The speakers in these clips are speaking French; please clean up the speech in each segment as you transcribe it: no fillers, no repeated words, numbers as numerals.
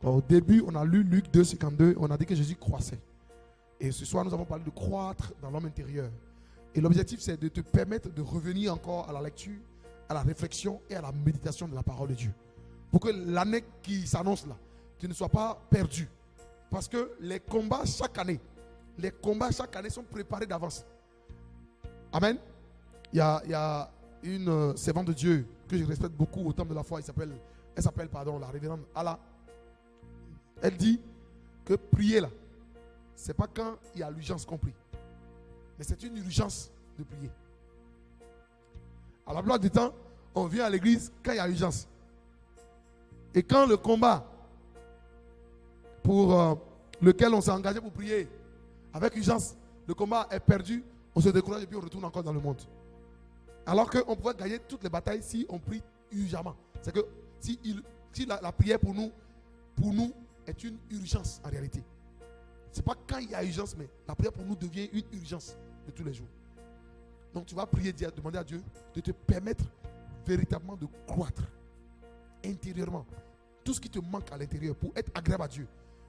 Au début, on a lu Luc 2, 52, on a dit que Jésus croissait. Et ce soir, nous avons parlé de croître dans l'homme intérieur. Et l'objectif, c'est de te permettre de revenir encore à la lecture, à la réflexion et à la méditation de la parole de Dieu. Pour que l'année qui s'annonce là, tu ne sois pas perdu. Parce que les combats chaque année sont préparés d'avance. Amen. Il y a une servante de Dieu que je respecte beaucoup au temple de la foi. Elle s'appelle la révérende Allah. Elle dit que prier là, c'est pas quand il y a l'urgence qu'on prie. Mais c'est une urgence de prier. À la plupart du temps, on vient à l'église quand il y a urgence. Et quand le combat pour lequel on s'est engagé pour prier avec urgence, le combat est perdu, on se décourage et puis on retourne encore dans le monde. Alors qu'on pourrait gagner toutes les batailles si on prie urgemment. C'est que si la prière pour nous est une urgence en réalité. Ce n'est pas quand il y a urgence, mais la prière pour nous devient une urgence de tous les jours. Donc tu vas prier, demander à Dieu de te permettre véritablement de croître intérieurement. Tout ce qui te manque à l'intérieur pour être agréable à Dieu.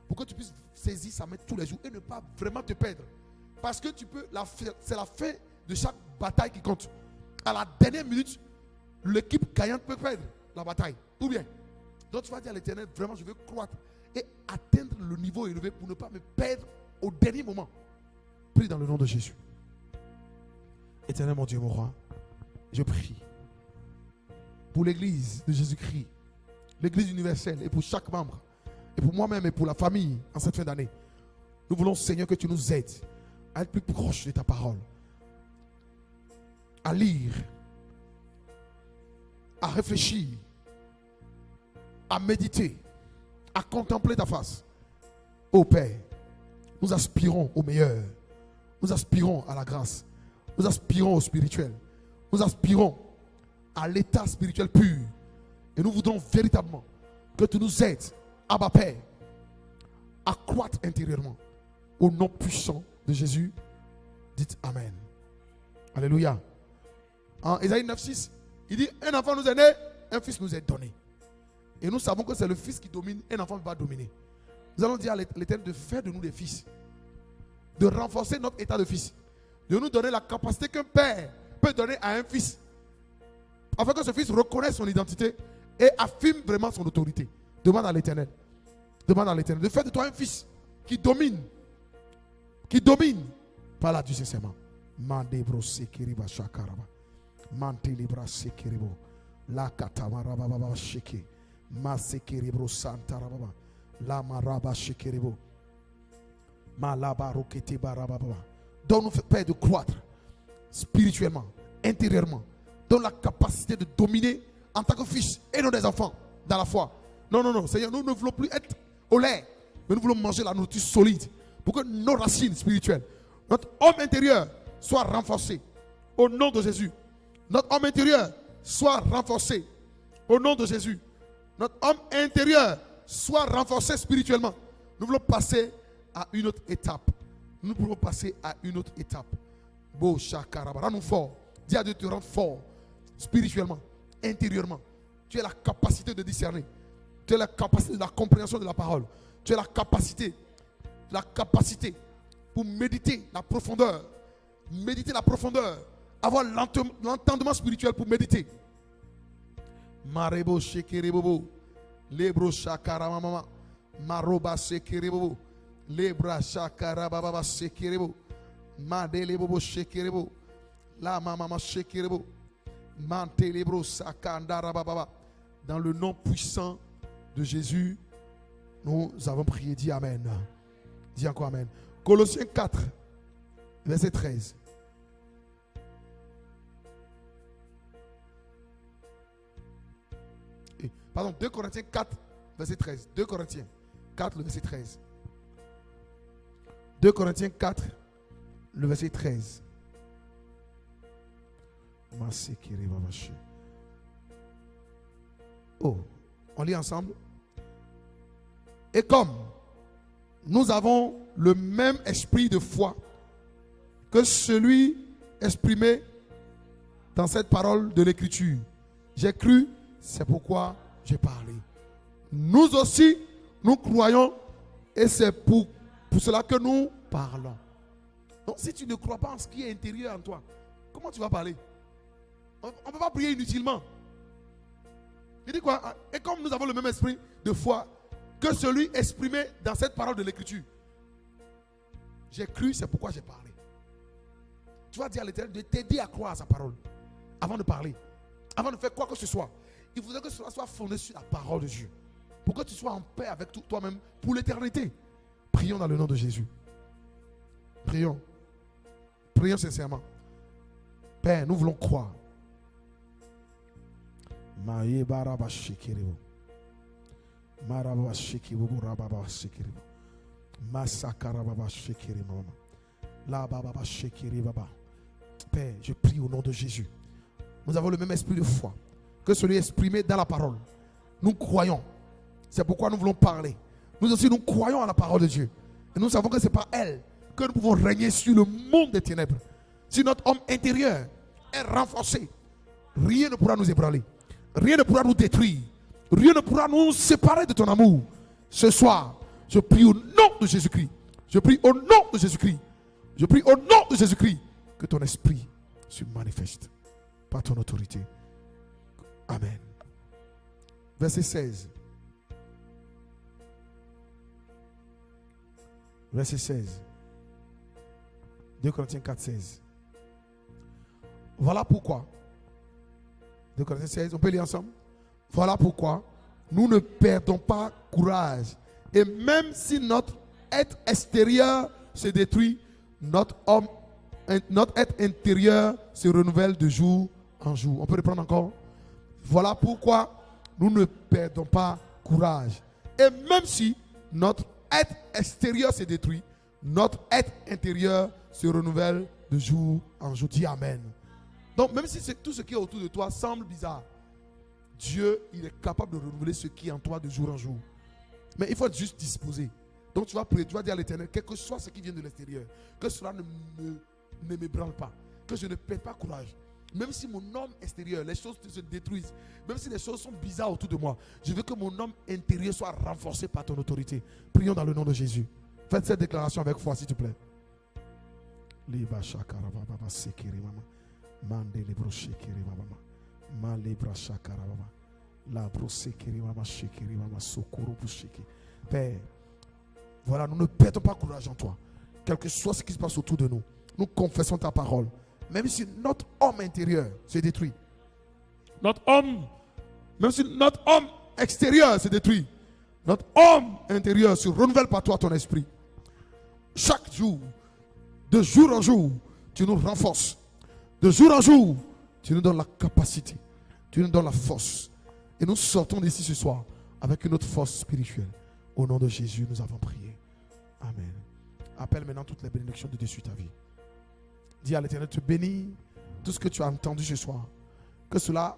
Pour que tu puisses saisir sa main tous les jours et ne pas vraiment te perdre. Parce que c'est la fin de chaque bataille qui compte. À la dernière minute, l'équipe gagnante peut perdre la bataille. Ou bien. Donc tu vas dire à l'Éternel, vraiment je veux croître et atteindre le niveau élevé pour ne pas me perdre au dernier moment. Prie dans le nom de Jésus. Éternel mon Dieu, mon roi, je prie pour l'église de Jésus-Christ, l'église universelle et pour chaque membre, et pour moi-même et pour la famille en cette fin d'année. Nous voulons, Seigneur, que tu nous aides à être plus proche de ta parole, à lire, à réfléchir, à méditer, à contempler ta face. Ô Père, nous aspirons au meilleur. Nous aspirons à la grâce. Nous aspirons au spirituel. Nous aspirons à l'état spirituel pur. Et nous voudrons véritablement que tu nous aides, Abba Père, à croître intérieurement. Au nom puissant de Jésus, dites Amen. Alléluia. En Ésaïe 9,6, il dit, un enfant nous est né, un fils nous est donné. Et nous savons que c'est le fils qui domine, un enfant va dominer. Nous allons dire à l'Éternel de faire de nous des fils, de renforcer notre état de fils, de nous donner la capacité qu'un père peut donner à un fils, afin que ce fils reconnaisse son identité et affirme vraiment son autorité. Demande à l'Éternel. Demande à l'Éternel de faire de toi un fils qui domine par la Dieu sincèrement. Mandebro sekiriba shakaraba. Mantelibra sekiribo. La katamara baba sheke. Ma sekiribro santarababa. La maraba shekiribo. Ma laba rokete barababa. Donne-nous, Père, de croître spirituellement, intérieurement. Donne la capacité de dominer en tant que fils et non des enfants dans la foi. Non, Seigneur, nous ne voulons plus être au lait, mais nous voulons manger la nourriture solide pour que nos racines spirituelles, notre homme intérieur soit renforcé au nom de Jésus. Notre homme intérieur soit renforcé au nom de Jésus. Notre homme intérieur soit renforcé spirituellement. Nous voulons passer à une autre étape. Nous pouvons passer à une autre étape. Beau chakaraba, rends-nous fort. Dis à Dieu de te rendre fort spirituellement, intérieurement. Tu as la capacité de discerner. Tu as la capacité de la compréhension de la parole. Tu as la capacité pour méditer la profondeur. Méditer la profondeur. Avoir l'entendement spirituel pour méditer. Marebo shekerebo. Lebro shakaramama. Maroba shekerebo. Lebra shakarababa shekerebo. Madelebo shekerebo. La mama shekerebo. Mantelebro sakandarababa. Dans le nom puissant de Jésus, nous avons prié. Dis Amen. Dis encore Amen. Colossiens 4, verset 13. Pardon, 2 Corinthiens 4, verset 13. 2 Corinthiens 4, le verset 13. 2 Corinthiens 4, le verset 13. Oh, on lit ensemble. Et comme nous avons le même esprit de foi que celui exprimé dans cette parole de l'Écriture. J'ai cru, c'est pourquoi j'ai parlé. Nous aussi, Nous croyons et c'est pour cela que nous parlons. Donc si tu ne crois pas en ce qui est intérieur en toi, comment tu vas parler? On ne peut pas prier inutilement. Il dit quoi? Et comme nous avons le même esprit de foi que celui exprimé dans cette parole de l'écriture. J'ai cru, c'est pourquoi j'ai parlé. Tu vas dire à l'Éternel de t'aider à croire à sa parole. Avant de parler, avant de faire quoi que ce soit. Il faudrait que cela soit fondé sur la parole de Dieu. Pour que tu sois en paix avec toi-même pour l'éternité. Prions dans le nom de Jésus. Prions. Prions sincèrement. Père, nous voulons croire. Père, je prie au nom de Jésus. Nous avons le même esprit de foi que celui exprimé dans la parole. Nous croyons. C'est pourquoi nous voulons parler. Nous aussi, nous croyons à la parole de Dieu. Et nous savons que c'est par elle que nous pouvons régner sur le monde des ténèbres. Si notre homme intérieur est renforcé, rien ne pourra nous ébranler. Rien ne pourra nous détruire. Rien ne pourra nous séparer de ton amour. Ce soir, je prie au nom de Jésus-Christ. Je prie au nom de Jésus-Christ. Je prie au nom de Jésus-Christ que ton esprit se manifeste par ton autorité. Amen. Verset 16. Verset 16. 2 Corinthiens 4, 16. Voilà pourquoi. 2 Corinthiens 16, on peut lire ensemble. Voilà pourquoi nous ne perdons pas courage. Et même si notre être extérieur se détruit, notre être intérieur se renouvelle de jour en jour. On peut reprendre encore. Voilà pourquoi nous ne perdons pas courage. Et même si notre être extérieur se détruit, notre être intérieur se renouvelle de jour en jour. Dis Amen. Donc même si tout ce qui est autour de toi semble bizarre, Dieu, il est capable de renouveler ce qui est en toi de jour en jour. Mais il faut être juste disposé. Donc tu vas prier, tu vas dire à l'Éternel, quel que soit ce qui vient de l'extérieur, que cela ne m'ébranle pas, que je ne perde pas courage. Même si mon homme extérieur, les choses se détruisent, même si les choses sont bizarres autour de moi, je veux que mon homme intérieur soit renforcé par ton autorité. Prions dans le nom de Jésus. Faites cette déclaration avec foi, s'il te plaît. Père, voilà, nous ne perdons pas courage en toi. Quel que soit ce qui se passe autour de nous, nous confessons ta parole. Même si notre homme intérieur se détruit, même si notre homme extérieur se détruit, notre homme intérieur se renouvelle par toi, ton esprit. Chaque jour, de jour en jour, tu nous renforces. De jour en jour, tu nous donnes la capacité, tu nous donnes la force. Et nous sortons d'ici ce soir avec une autre force spirituelle. Au nom de Jésus, nous avons prié. Amen. Appelle maintenant toutes les bénédictions de dessus ta vie. Dis à l'Éternel, te bénis tout ce que tu as entendu ce soir. Que cela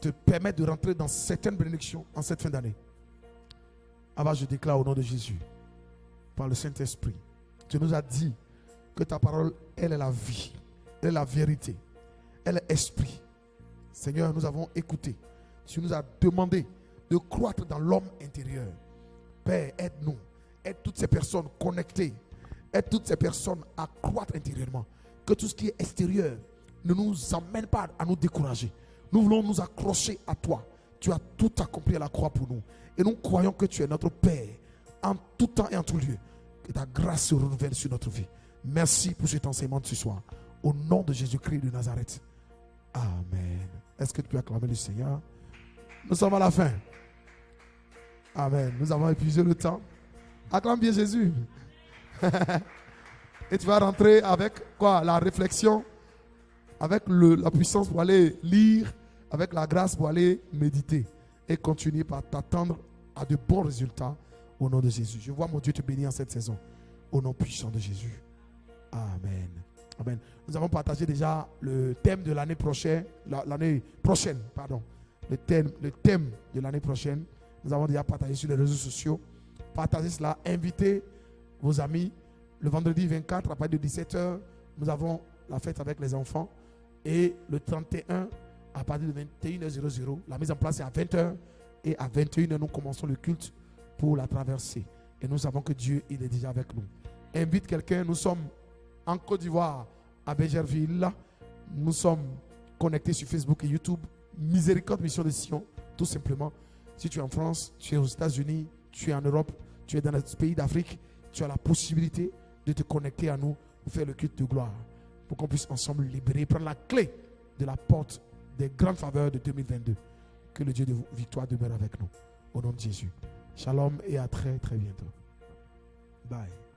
te permette de rentrer dans certaines bénédictions en cette fin d'année. Avant, je déclare au nom de Jésus, par le Saint-Esprit, tu nous as dit que ta parole, elle est la vie, elle est la vérité, elle est esprit. Seigneur, nous avons écouté. Tu nous as demandé de croître dans l'homme intérieur. Père, aide-nous. Aide toutes ces personnes connectées. Aide toutes ces personnes à croître intérieurement. Que tout ce qui est extérieur ne nous emmène pas à nous décourager. Nous voulons nous accrocher à toi. Tu as tout accompli à la croix pour nous. Et nous croyons que tu es notre Père en tout temps et en tout lieu. Que ta grâce se renouvelle sur notre vie. Merci pour cet enseignement de ce soir. Au nom de Jésus-Christ de Nazareth. Amen. Est-ce que tu peux acclamer le Seigneur? Nous sommes à la fin. Amen. Nous avons épuisé le temps. Acclame bien Jésus. Et tu vas rentrer avec quoi? La réflexion, avec la puissance pour aller lire, avec la grâce pour aller méditer et continuer par t'attendre à de bons résultats au nom de Jésus. Je vois mon Dieu te bénir en cette saison au nom puissant de Jésus. Amen. Amen. Nous avons partagé déjà le thème de l'année prochaine, le thème de l'année prochaine. Nous avons déjà partagé sur les réseaux sociaux. Partagez cela, invitez vos amis. Le vendredi 24, à partir de 17h, nous avons la fête avec les enfants. Et le 31, à partir de 21h00, la mise en place est à 20h. Et à 21h, nous commençons le culte pour la traverser. Et nous savons que Dieu, il est déjà avec nous. Invite quelqu'un. Nous sommes en Côte d'Ivoire, à Bégerville. Nous sommes connectés sur Facebook et YouTube. Miséricorde Mission de Sion, tout simplement. Si tu es en France, tu es aux États-Unis, tu es en Europe, tu es dans les pays d'Afrique, tu as la possibilité de te connecter à nous pour faire le culte de gloire. Pour qu'on puisse ensemble libérer, prendre la clé de la porte des grandes faveurs de 2022. Que le Dieu de victoire demeure avec nous. Au nom de Jésus. Shalom et à très très bientôt. Bye.